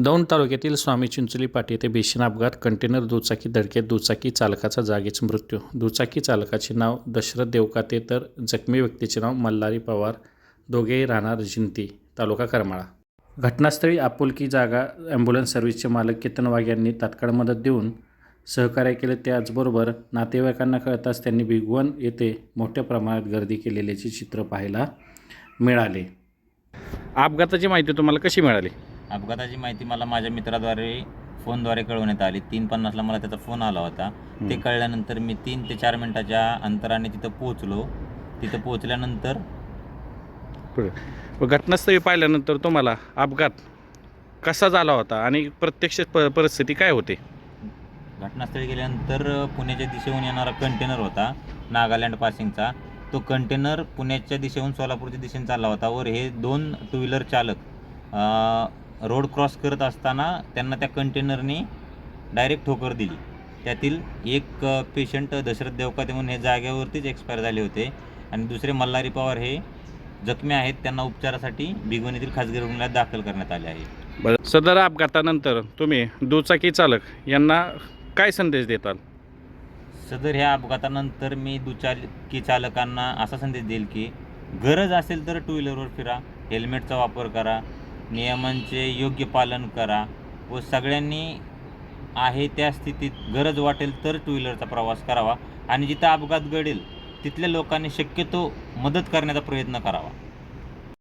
दौंड तालुक्यातील स्वामी चिंचोली पाटी येथे भीषण अपघात. कंटेनर दुचाकी धडकेत दुचाकी चालकाचा जागीच मृत्यू. दुचाकी चालकाचे नाव दशरथ देवकाते तर जखमी व्यक्तीचे नाव मल्हारी पवार, दोघेही राहणार जिंती, तालुका करमाळा. घटनास्थळी आपुलकी जागा ॲम्ब्युलन्स सर्व्हिसचे मालक केतन वाघ यांनी तात्काळ मदत देऊन सहकार्य केले. त्याचबरोबर नातेवाईकांना कळताच त्यांनी भिगवण येथे मोठ्या प्रमाणात गर्दी केलेल्याचे चित्र पाहायला मिळाले. अपघाताची माहिती तुम्हाला कशी मिळाली? अपघाताची माहिती मला माझ्या मित्राद्वारे फोनद्वारे कळवण्यात आली. 3:50ला मला त्याचा फोन आला होता. ते कळल्यानंतर मी 3 ते 4 मिनिटाच्या अंतराने तिथं पोहोचलो. तिथं पोहोचल्यानंतर घटनास्थळी पाहिल्यानंतर तुम्हाला अपघात कसा झाला होता आणि प्रत्यक्ष परिस्थिती काय होती? घटनास्थळी गेल्यानंतर पुण्याच्या दिशेहून येणारा कंटेनर होता, नागालँड पासिंगचा. तो कंटेनर पुण्याच्या दिशेहून सोलापूरच्या दिशेने चालला होता वर हे 2 टू व्हीलर चालक रोड क्रॉस करत असताना त्यांना त्या कंटेनरने डायरेक्ट ठोकर दिली. त्यातील एक पेशंट दशरथ देवकाते म्हणून हे जागेवरतीच एक्सपायर झाले होते आणि दुसरे मल्हारी पवार हे जखमी आहेत. त्यांना उपचारासाठी भिगवण येथील खाजगी रुग्णालयात दाखल करण्यात आले आहे. सदर अपघातानंतर तुम्ही दुचाकी चालक यांना काय संदेश देताल? सदर ह्या अपघातानंतर मी दुचाकी चालकांना असा संदेश देईल की गरज असेल तर टू व्हीलरवर फिरा, हेल्मेटचा वापर करा, नियमांचे योग्य पालन करा व सगळ्यांनी आहे त्या स्थितीत गरज वाटेल तर टू व्हीलरचा प्रवास करावा आणि जिथं अपघात घडेल तिथल्या लोकांनी शक्यतो मदत करण्याचा प्रयत्न करावा.